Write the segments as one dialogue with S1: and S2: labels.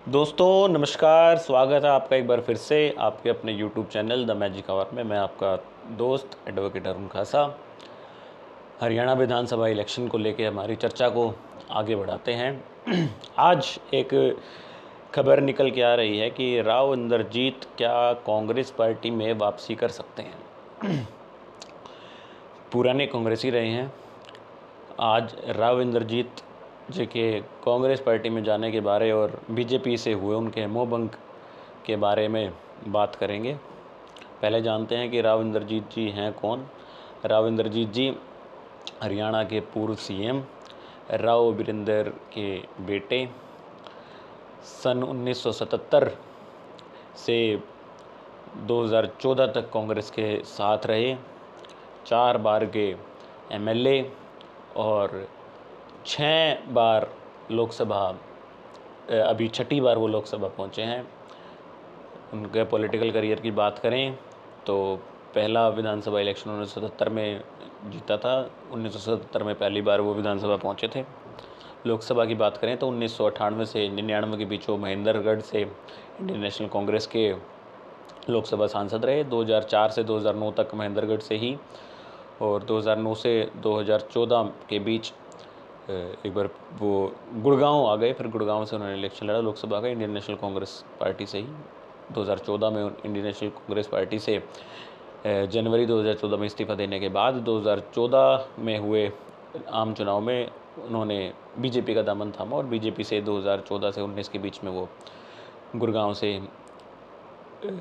S1: दोस्तों नमस्कार, स्वागत है आपका एक बार फिर से आपके अपने YouTube channel the magic hour में। मैं आपका दोस्त एडवोकेट अरुण खासा। हरियाणा विधानसभा इलेक्शन को लेकर हमारी चर्चा को आगे बढ़ाते हैं। आज एक खबर निकल के आ रही है कि राव इंद्रजीत क्या कांग्रेस पार्टी में वापसी कर सकते हैं। पुराने कांग्रेसी रहे हैं। आज राव इंद्रजीत जी के कांग्रेस पार्टी में जाने के बारे और बीजेपी से हुए उनके मोहभंग के बारे में बात करेंगे। पहले जानते हैं कि राव इंद्रजीत जी हैं कौन। राव इंद्रजीत जी हरियाणा के पूर्व सीएम राव वीरेंद्र के बेटे। सन 1977 से 2014 तक कांग्रेस के साथ रहे। 4 बार के एमएलए और 6 बार लोकसभा, अभी 6ठी बार वो लोकसभा पहुँचे हैं। उनके पॉलिटिकल करियर की बात करें तो पहला विधानसभा इलेक्शन 1977 में जीता था। 1977 में पहली बार वो विधानसभा पहुँचे थे। लोकसभा की बात करें तो 1998 से 99 के बीच वो महेंद्रगढ़ से इंडियन नेशनल कांग्रेस के लोकसभा सांसद रहे। 2004 से 2009 तक महेंद्रगढ़ से ही, और 2009 से 2014 के बीच एक बार वो गुड़गांव आ गए। फिर गुड़गांव से उन्होंने इलेक्शन लड़ा लोकसभा का इंडियन नेशनल कांग्रेस पार्टी से ही। 2014 में इंडियन नेशनल कांग्रेस पार्टी से जनवरी 2014 में इस्तीफा देने के बाद 2014 में हुए आम चुनाव में उन्होंने बीजेपी का दामन थामा और बीजेपी से 2014 से 19 के बीच में वो गुड़गांव से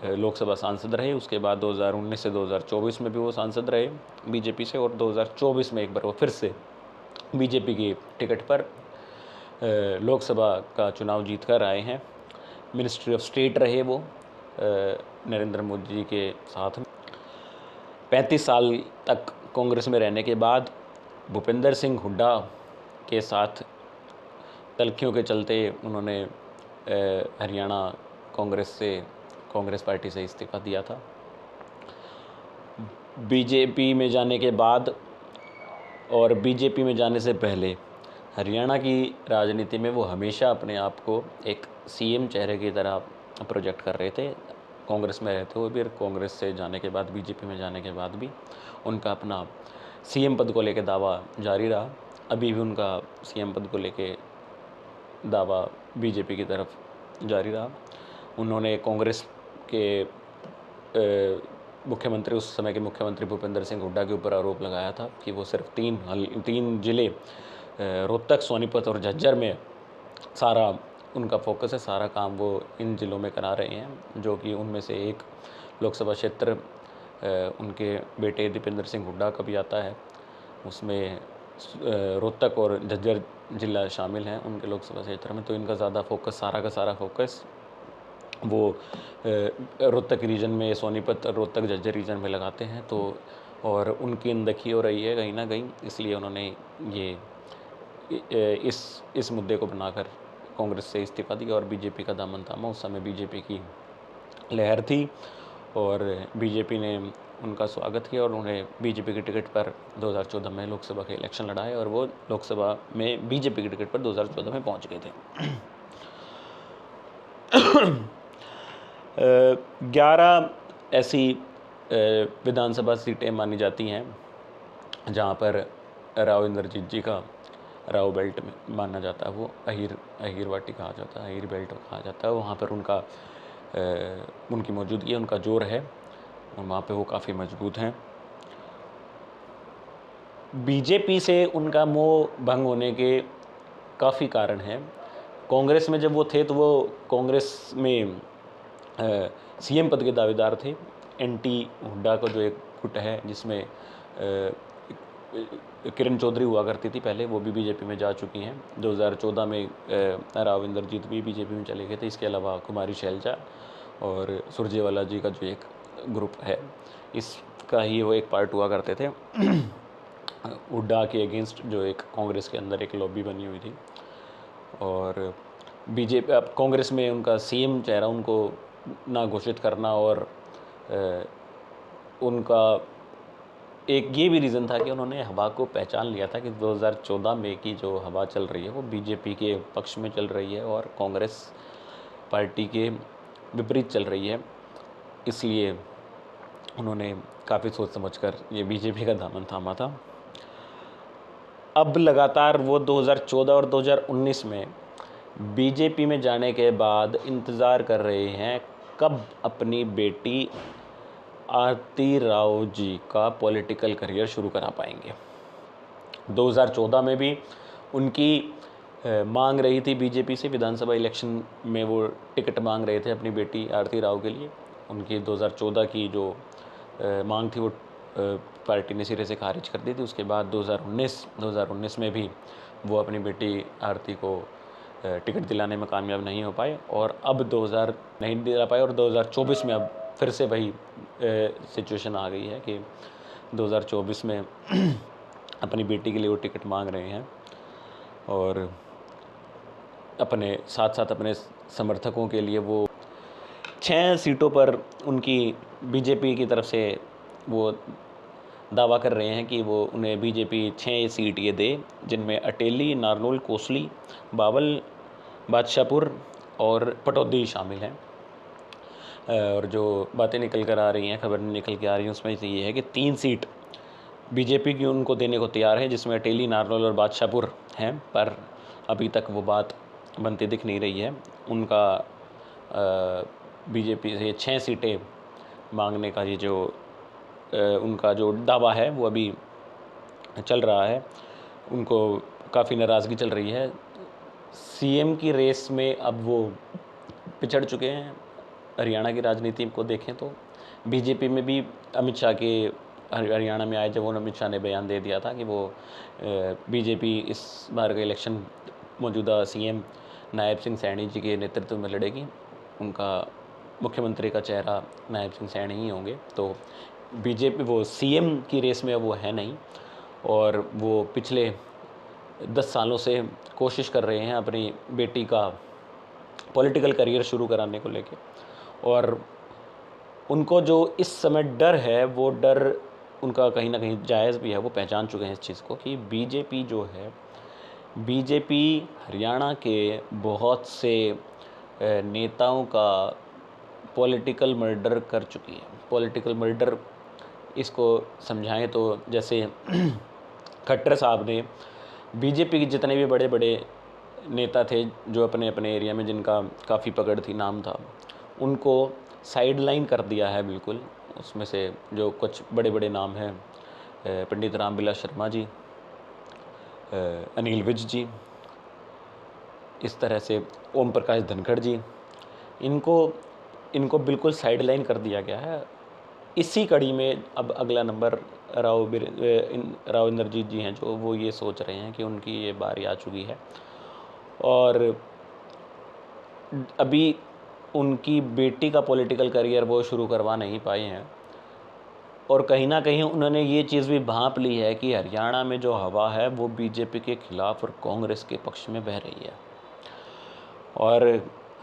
S1: लोकसभा सांसद रहे। उसके बाद 2019 से 2024 में भी वो सांसद रहे बीजेपी से, और 2024 में एक बार वो फिर से बीजेपी की टिकट पर लोकसभा का चुनाव जीत कर आए हैं। मिनिस्ट्री ऑफ स्टेट रहे वो नरेंद्र मोदी जी के साथ। 35 साल तक कांग्रेस में रहने के बाद भूपेंद्र सिंह हुड्डा के साथ तल्खियों के चलते उन्होंने हरियाणा कांग्रेस पार्टी से इस्तीफा दिया था। बीजेपी में जाने के बाद और बीजेपी में जाने से पहले हरियाणा की राजनीति में वो हमेशा अपने आप को एक सीएम चेहरे की तरह प्रोजेक्ट कर रहे थे। कांग्रेस में रहते हुए भी और कांग्रेस से जाने के बाद बीजेपी में जाने के बाद भी उनका अपना सीएम पद को लेकर दावा जारी रहा। अभी भी उनका सीएम पद को लेकर दावा बीजेपी की तरफ जारी रहा। उन्होंने कांग्रेस के मुख्यमंत्री, उस समय के मुख्यमंत्री भूपेंद्र सिंह हुड्डा के ऊपर आरोप लगाया था कि वो सिर्फ 3 जिले रोहतक, सोनीपत और झज्जर में सारा उनका फोकस है। सारा काम वो इन ज़िलों में करा रहे हैं, जो कि उनमें से एक लोकसभा क्षेत्र उनके बेटे दीपेंद्र सिंह हुड्डा का भी आता है। उसमें रोहतक और झज्जर ज़िला शामिल हैं उनके लोकसभा क्षेत्र में। तो इनका ज़्यादा फोकस, सारा का सारा फोकस वो रोहतक रीजन में, सोनीपत रोहतक झज्जर रीजन में लगाते हैं। तो और उनकी अनदेखी हो रही है कहीं ना कहीं, इसलिए उन्होंने ये इस मुद्दे को बनाकर कांग्रेस से इस्तीफा दिया और बीजेपी का दामन थामा। उस समय बीजेपी की लहर थी और बीजेपी ने उनका स्वागत किया और उन्हें बीजेपी की टिकट पर 2014 में लोकसभा के इलेक्शन लड़ाए और वो लोकसभा में बीजेपी की टिकट पर 2014 में पहुंच गए थे। 11 ऐसी विधानसभा सीटें मानी जाती हैं जहाँ पर राव इंद्रजीत जी का राव बेल्ट में माना जाता है। वो अहीर वाटी कहा जाता है, अहीर बेल्ट कहा जाता है। वहाँ पर उनकी मौजूदगी, उनका जोर है और वहाँ पे वो काफ़ी मजबूत हैं। बीजेपी से उनका मोह भंग होने के काफ़ी कारण हैं। कांग्रेस में जब वो थे तो वो कांग्रेस में सीएम पद के दावेदार थे। एंटी हुड्डा का जो एक गुट है जिसमें किरण चौधरी हुआ करती थी पहले, वो भी बीजेपी में जा चुकी हैं। 2014 में राव इंद्रजीत भी बीजेपी में चले गए थे। इसके अलावा कुमारी शैलजा और सुरजेवाला जी का जो एक ग्रुप है, इसका ही वो एक पार्ट हुआ करते थे। हुड्डा के अगेंस्ट जो एक कांग्रेस के अंदर एक लॉबी बनी हुई थी। और बीजेपी, अब कांग्रेस में उनका सीएम चेहरा उनको ना घोषित करना और उनका एक ये भी रीज़न था कि उन्होंने हवा को पहचान लिया था कि 2014 में की जो हवा चल रही है वो बीजेपी के पक्ष में चल रही है और कांग्रेस पार्टी के विपरीत चल रही है, इसलिए उन्होंने काफ़ी सोच समझकर ये बीजेपी का दामन थामा था। अब लगातार वो 2014 और 2019 में बीजेपी में जाने के बाद इंतज़ार कर रहे हैं कब अपनी बेटी आरती राव जी का पॉलिटिकल करियर शुरू करा पाएंगे। 2014 में भी उनकी मांग रही थी बीजेपी से, विधानसभा इलेक्शन में वो टिकट मांग रहे थे अपनी बेटी आरती राव के लिए। उनकी 2014 की जो मांग थी वो पार्टी ने सिरे से खारिज कर दी थी। उसके बाद 2019 में भी वो अपनी बेटी आरती को टिकट दिलाने में कामयाब नहीं हो पाए, और अब 2000 नहीं दिला पाए, और 2024 में अब फिर से वही सिचुएशन आ गई है कि 2024 में अपनी बेटी के लिए वो टिकट मांग रहे हैं, और अपने साथ साथ अपने समर्थकों के लिए वो 6 सीटों पर उनकी बीजेपी की तरफ से वो दावा कर रहे हैं कि वो उन्हें बीजेपी 6 सीट ये दे, जिनमें अटेली, नारनौल, कोसली, बावल, बादशाहपुर और पटौदी शामिल हैं। और जो बातें निकल कर आ रही हैं, खबर निकल के आ रही हैं, उसमें से ये है कि 3 सीट बीजेपी की उनको देने को तैयार है, जिसमें अटेली, नारनौल और बादशाहपुर हैं, पर अभी तक वो बात बनती दिख नहीं रही है। उनका बीजेपी से 6 सीटें मांगने का ये जो उनका जो दावा है वो अभी चल रहा है। उनको काफ़ी नाराज़गी चल रही है। सीएम की रेस में अब वो पिछड़ चुके हैं। हरियाणा की राजनीति को देखें तो बीजेपी में भी अमित शाह के हरियाणा में आए, जब वो अमित शाह ने बयान दे दिया था कि वो बीजेपी इस बार का इलेक्शन मौजूदा सीएम नायब सिंह सैनी जी के नेतृत्व में लड़ेगी। उनका मुख्यमंत्री का चेहरा नायब सिंह सैनी ही होंगे। तो बीजेपी वो सीएम की रेस में वो है नहीं, और वो पिछले 10 सालों से कोशिश कर रहे हैं अपनी बेटी का पॉलिटिकल करियर शुरू कराने को लेके। और उनको जो इस समय डर है, वो डर उनका कहीं ना कहीं जायज़ भी है। वो पहचान चुके हैं इस चीज़ को कि बीजेपी जो है, बीजेपी हरियाणा के बहुत से नेताओं का पॉलिटिकल मर्डर कर चुकी है। पॉलिटिकल मर्डर इसको समझाएं तो जैसे खट्टर साहब ने बीजेपी के जितने भी बड़े बड़े नेता थे जो अपने अपने एरिया में जिनका काफ़ी पकड़ थी, नाम था, उनको साइड लाइन कर दिया है बिल्कुल। उसमें से जो कुछ बड़े बड़े नाम हैं, पंडित रामविलास शर्मा जी, अनिल विज जी, इस तरह से ओम प्रकाश धनखड़ जी, इनको बिल्कुल साइड लाइन कर दिया गया है। इसी कड़ी में अब अगला नंबर राव इंद्रजीत जी हैं, जो वो ये सोच रहे हैं कि उनकी ये बारी आ चुकी है, और अभी उनकी बेटी का पॉलिटिकल करियर वो शुरू करवा नहीं पाए हैं। और कहीं ना कहीं उन्होंने ये चीज़ भी भांप ली है कि हरियाणा में जो हवा है वो बीजेपी के खिलाफ और कांग्रेस के पक्ष में बह रही है, और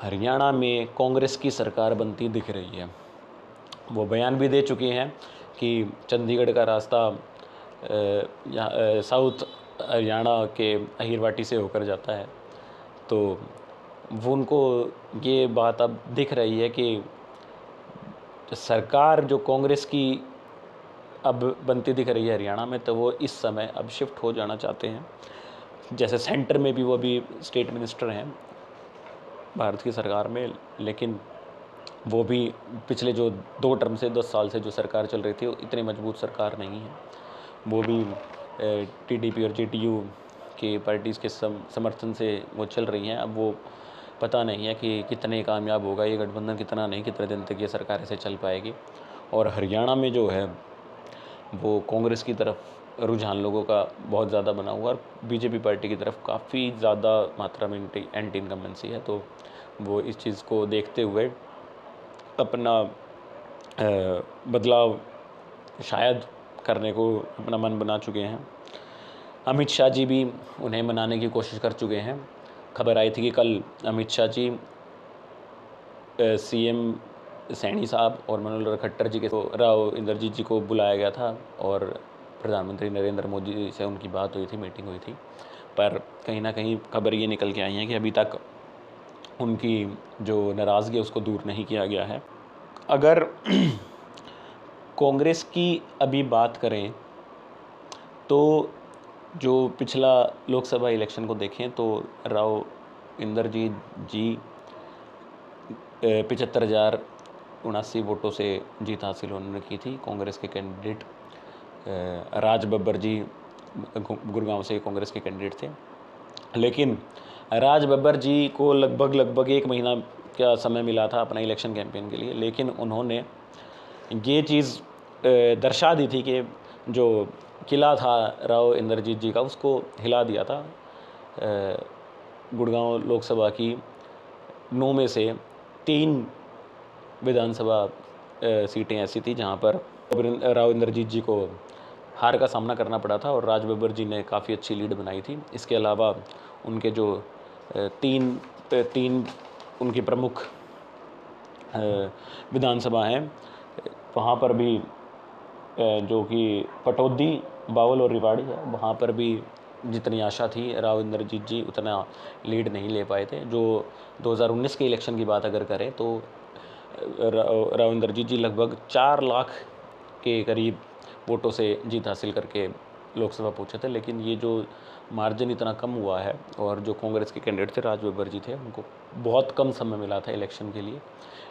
S1: हरियाणा में कांग्रेस की सरकार बनती दिख रही है। वो बयान भी दे चुके हैं कि चंडीगढ़ का रास्ता साउथ हरियाणा के अहिरवाटी से होकर जाता है। तो वो उनको ये बात अब दिख रही है कि सरकार जो कांग्रेस की अब बनती दिख रही है हरियाणा में, तो वो इस समय अब शिफ्ट हो जाना चाहते हैं। जैसे सेंटर में भी वो अभी स्टेट मिनिस्टर हैं भारत की सरकार में, लेकिन वो भी पिछले जो 2 टर्म से 10 साल से जो सरकार चल रही थी वो इतनी मजबूत सरकार नहीं है। वो भी टीडीपी और जेटीयू की पार्टीज़ के समर्थन से वो चल रही हैं। अब वो पता नहीं है कि कितने कामयाब होगा ये गठबंधन, कितना नहीं, कितने दिन तक ये सरकार ऐसे चल पाएगी। और हरियाणा में जो है वो कांग्रेस की तरफ रुझान लोगों का बहुत ज़्यादा बना हुआ, और बीजेपी पार्टी की तरफ काफ़ी ज़्यादा मात्रा में एंटी इनकम्बेंसी है। तो वो इस चीज़ को देखते हुए अपना बदलाव शायद करने को अपना मन बना चुके हैं। अमित शाह जी भी उन्हें मनाने की कोशिश कर चुके हैं। खबर आई थी कि कल अमित शाह जी सीएम सैनी साहब और मनोहर खट्टर जी के राव इंद्रजीत जी को बुलाया गया था, और प्रधानमंत्री नरेंद्र मोदी से उनकी बात हुई थी, मीटिंग हुई थी। पर कहीं ना कहीं खबर ये निकल के आई है कि अभी तक उनकी जो नाराज़गी है उसको दूर नहीं किया गया है। अगर कांग्रेस की अभी बात करें तो जो पिछला लोकसभा इलेक्शन को देखें तो राव इंद्रजीत जी 75,079 वोटों से जीत हासिल उन्होंने की थी। कांग्रेस के कैंडिडेट राज बब्बर जी गुड़गांव से कांग्रेस के कैंडिडेट थे, लेकिन राज बब्बर जी को लगभग 1 महीना का समय मिला था अपना इलेक्शन कैंपेन के लिए, लेकिन उन्होंने ये चीज़ दर्शा दी थी कि जो किला था राव इंद्रजीत जी का उसको हिला दिया था। गुड़गांव लोकसभा की 9 में से 3 विधानसभा सीटें ऐसी थी जहां पर राव इंद्रजीत जी को हार का सामना करना पड़ा था और राज बब्बर जी ने काफ़ी अच्छी लीड बनाई थी। इसके अलावा उनके जो तीन उनकी प्रमुख विधानसभा हैं वहाँ पर भी जो कि पटौदी, बावल और रेवाड़ी है, वहाँ पर भी जितनी आशा थी राव इंद्रजीत जी उतना लीड नहीं ले पाए थे। जो 2019 के इलेक्शन की बात अगर करें तो राव इंद्रजीत जी लगभग 4 लाख के करीब वोटों से जीत हासिल करके लोकसभा पहुंचे थे, लेकिन ये जो मार्जिन इतना कम हुआ है और जो कांग्रेस के कैंडिडेट थे राज बब्बर जी थे उनको बहुत कम समय मिला था इलेक्शन के लिए,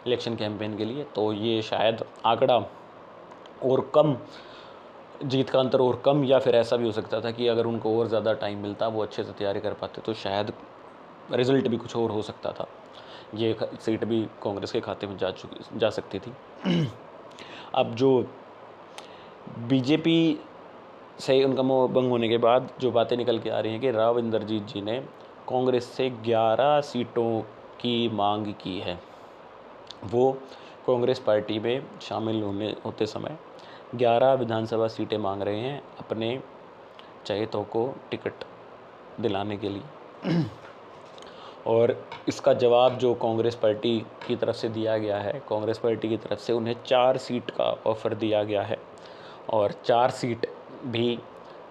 S1: इलेक्शन कैंपेन के लिए, तो ये शायद आंकड़ा और कम, जीत का अंतर और कम, या फिर ऐसा भी हो सकता था कि अगर उनको और ज़्यादा टाइम मिलता, वो अच्छे से तैयारी कर पाते तो शायद रिज़ल्ट भी कुछ और हो सकता था, ये सीट भी कांग्रेस के खाते में जा सकती थी। अब जो बीजेपी से उनका मोह भंग होने के बाद जो बातें निकल के आ रही हैं कि राव इंद्रजीत जी ने कांग्रेस से 11 सीटों की मांग की है। वो कांग्रेस पार्टी में शामिल होते समय 11 विधानसभा सीटें मांग रहे हैं अपने चहेतों को टिकट दिलाने के लिए। और इसका जवाब जो कांग्रेस पार्टी की तरफ से दिया गया है, कांग्रेस पार्टी की तरफ से उन्हें 4 सीट का ऑफ़र दिया गया है और 4 सीट भी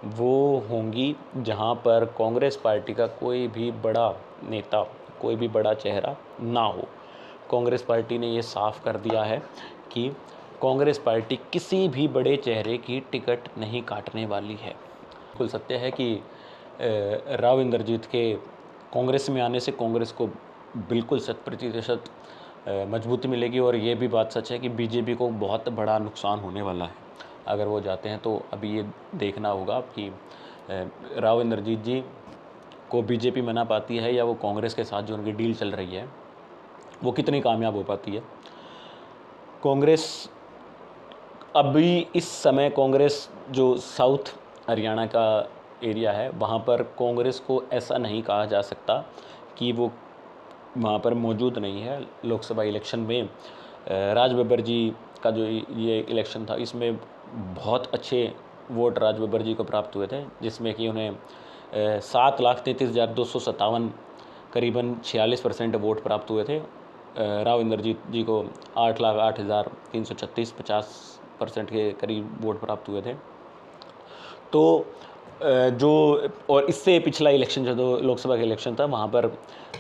S1: वो होंगी जहां पर कांग्रेस पार्टी का कोई भी बड़ा नेता, कोई भी बड़ा चेहरा ना हो। कांग्रेस पार्टी ने ये साफ कर दिया है कि कांग्रेस पार्टी किसी भी बड़े चेहरे की टिकट नहीं काटने वाली है। बिल्कुल सत्य है कि राव इंद्रजीत के कांग्रेस में आने से कांग्रेस को बिल्कुल 100% मजबूती मिलेगी और ये भी बात सच है कि बीजेपी को बहुत बड़ा नुकसान होने वाला है अगर वो जाते हैं। तो अभी ये देखना होगा कि राव इंद्रजीत जी को बीजेपी मना पाती है या वो कांग्रेस के साथ जो उनकी डील चल रही है वो कितनी कामयाब हो पाती है। कांग्रेस अभी इस समय कांग्रेस जो साउथ हरियाणा का एरिया है वहाँ पर कांग्रेस को ऐसा नहीं कहा जा सकता कि वो वहाँ पर मौजूद नहीं है। लोकसभा इलेक्शन में राज बब्बर जी का जो ये इलेक्शन था इसमें बहुत अच्छे वोट राज बब्बर जी को प्राप्त हुए थे, जिसमें कि उन्हें 7,33,257 करीबन 46% वोट प्राप्त हुए थे। राव इंद्रजीत जी को 8,08,336 50% के करीब वोट प्राप्त हुए थे। तो जो और इससे पिछला इलेक्शन जो लोकसभा का इलेक्शन था वहाँ पर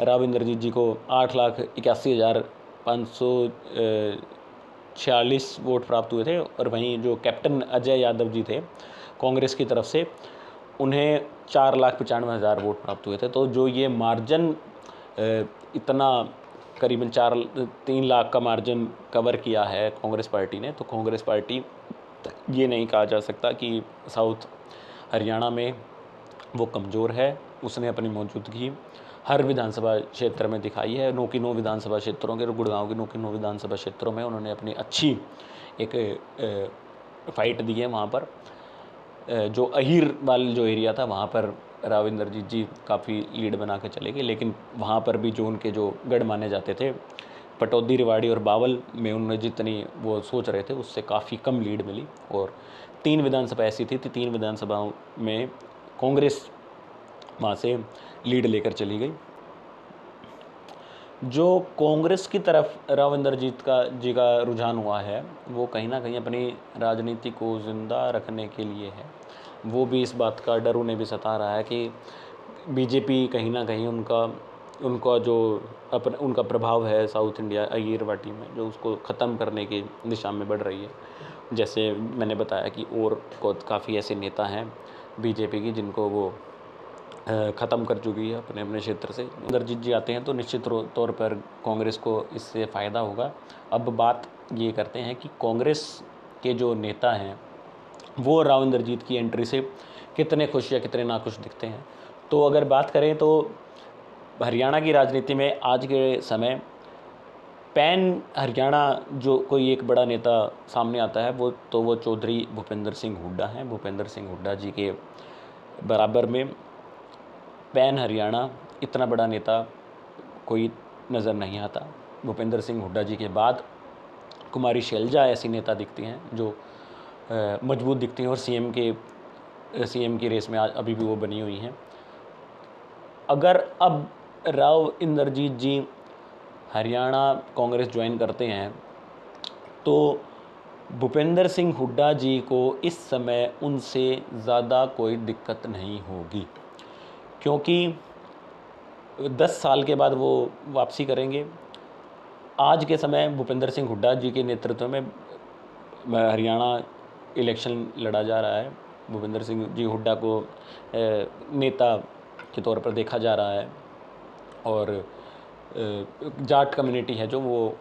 S1: राव इंद्रजीत जी को 8,81,546 वोट प्राप्त हुए थे और वहीं जो कैप्टन अजय यादव जी थे कांग्रेस की तरफ से उन्हें 4,95,000 वोट प्राप्त हुए थे। तो जो ये मार्जिन इतना करीबन 3 लाख का मार्जिन कवर किया है कांग्रेस पार्टी ने, तो कांग्रेस पार्टी ये नहीं कहा जा सकता कि साउथ हरियाणा में वो कमज़ोर है। उसने अपनी मौजूदगी हर विधानसभा क्षेत्र में दिखाई है। 9 की 9 विधानसभा क्षेत्रों के, गुड़गांव के 9 की 9 विधानसभा क्षेत्रों में उन्होंने अपनी अच्छी एक फाइट दी है। वहाँ पर जो अहीर वाला जो एरिया था वहाँ पर राव इंद्रजीत जी काफ़ी लीड बना के चले गए, लेकिन वहाँ पर भी जो उनके जो गढ़ माने जाते थे पटौदी, रेवाड़ी और बावल में उन्होंने जितनी वो सोच रहे थे उससे काफ़ी कम लीड मिली। और 3 विधानसभा ऐसी थी, 3 विधानसभाओं में कांग्रेस वहाँ से लीड लेकर चली गई। जो कांग्रेस की तरफ राव इंद्रजीत जी का रुझान हुआ है वो कहीं ना कहीं अपनी राजनीति को ज़िंदा रखने के लिए है। वो भी इस बात का डर उन्हें भी सता रहा है कि बीजेपी कहीं ना कहीं उनका उनका जो उनका प्रभाव है साउथ इंडिया अय्यर वाटी में, जो उसको ख़त्म करने की दिशा में बढ़ रही है। जैसे मैंने बताया कि और काफ़ी ऐसे नेता हैं बीजेपी की जिनको वो ख़त्म कर चुकी है अपने अपने क्षेत्र से। इंद्रजीत जी आते हैं तो निश्चित तौर पर कांग्रेस को इससे फ़ायदा होगा। अब बात ये करते हैं कि कांग्रेस के जो नेता हैं वो राव इंद्रजीत की एंट्री से कितने खुश या कितने नाखुश दिखते हैं। तो अगर बात करें तो हरियाणा की राजनीति में आज के समय पैन हरियाणा जो कोई एक बड़ा नेता सामने आता है वो चौधरी भूपेंद्र सिंह हुड्डा हैं। भूपेंद्र सिंह हुड्डा जी के बराबर में पैन हरियाणा इतना बड़ा नेता कोई नज़र नहीं आता। भूपेंद्र सिंह हुड्डा जी के बाद कुमारी शैलजा ऐसी नेता दिखती हैं जो मजबूत दिखती हैं और सीएम की रेस में अभी भी वो बनी हुई हैं। अगर अब राव इंद्रजीत जी हरियाणा कांग्रेस ज्वाइन करते हैं तो भूपेंद्र सिंह हुड्डा जी को इस समय उनसे ज़्यादा कोई दिक्कत नहीं होगी, क्योंकि 10 साल के बाद वो वापसी करेंगे। आज के समय भूपेंद्र सिंह हुड्डा जी के नेतृत्व में हरियाणा इलेक्शन लड़ा जा रहा है। भूपेंद्र सिंह जी हुड्डा को नेता के तौर पर देखा जा रहा है और जाट कम्युनिटी है जो वो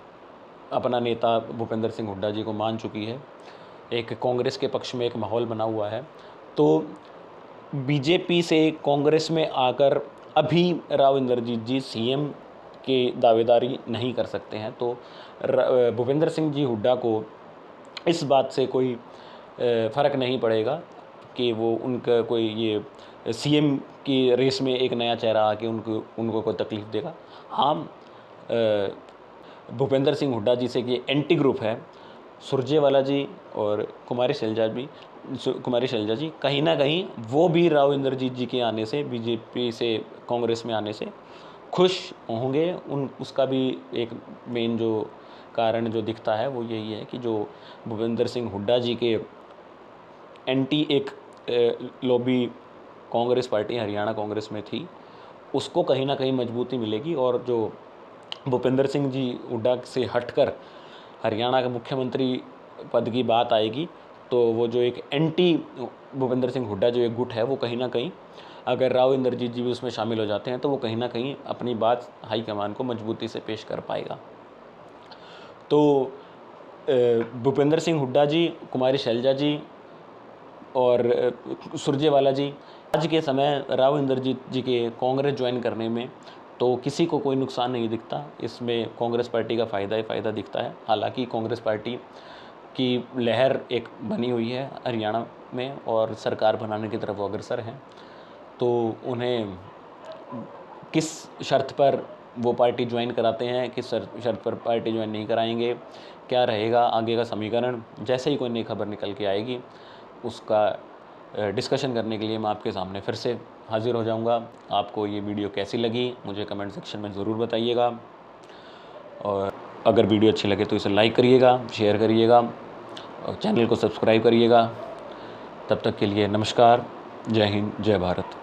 S1: अपना नेता भूपेंद्र सिंह हुड्डा जी को मान चुकी है। एक कांग्रेस के पक्ष में एक माहौल बना हुआ है। तो बीजेपी से कांग्रेस में आकर अभी राव इंद्रजीत जी सीएम के दावेदारी नहीं कर सकते हैं। तो भूपेंद्र सिंह जी हुड्डा को इस बात से कोई फ़र्क नहीं पड़ेगा कि वो उनका कोई ये सीएम की रेस में एक नया चेहरा आके उनको कोई तकलीफ़ देगा। हाँ, भूपेंद्र सिंह हुड्डा जी से ये एंटी ग्रुप है सुरजेवाला जी और कुमारी शैलजा जी, कहीं ना कहीं वो भी राव इंद्रजीत जी के आने से, बीजेपी से कांग्रेस में आने से खुश होंगे। उसका भी एक मेन जो कारण जो दिखता है वो यही है कि जो भूपेंद्र सिंह हुड्डा जी के एंटी एक लॉबी कांग्रेस पार्टी हरियाणा कांग्रेस में थी, उसको कहीं ना कहीं मजबूती मिलेगी। और जो भूपेंद्र सिंह जी हुड्डा से हटकर हरियाणा के मुख्यमंत्री पद की बात आएगी तो वो जो एक एंटी भूपेंद्र सिंह हुड्डा जो एक गुट है वो कहीं ना कहीं, अगर राव इंद्रजीत जी भी उसमें शामिल हो जाते हैं तो वो कहीं ना कहीं अपनी बात हाईकमान को मजबूती से पेश कर पाएगा। तो भूपेंद्र सिंह हुड्डा जी, कुमारी शैलजा जी और सुरजेवाला जी, आज के समय राव इंद्रजीत जी के कांग्रेस ज्वाइन करने में तो किसी को कोई नुकसान नहीं दिखता। इसमें कांग्रेस पार्टी का फ़ायदा ही फ़ायदा दिखता है। हालांकि कांग्रेस पार्टी की लहर एक बनी हुई है हरियाणा में और सरकार बनाने की तरफ वो अग्रसर हैं, तो उन्हें किस शर्त पर वो पार्टी ज्वाइन कराते हैं, किस शर्त पर पार्टी ज्वाइन नहीं कराएंगे, क्या रहेगा आगे का समीकरण, जैसे ही कोई नई खबर निकल के आएगी उसका डिस्कशन करने के लिए मैं आपके सामने फिर से हाज़िर हो जाऊंगा। आपको ये वीडियो कैसी लगी मुझे कमेंट सेक्शन में ज़रूर बताइएगा, और अगर वीडियो अच्छी लगे तो इसे लाइक करिएगा, शेयर करिएगा और चैनल को सब्सक्राइब करिएगा। तब तक के लिए नमस्कार, जय हिंद, जय भारत।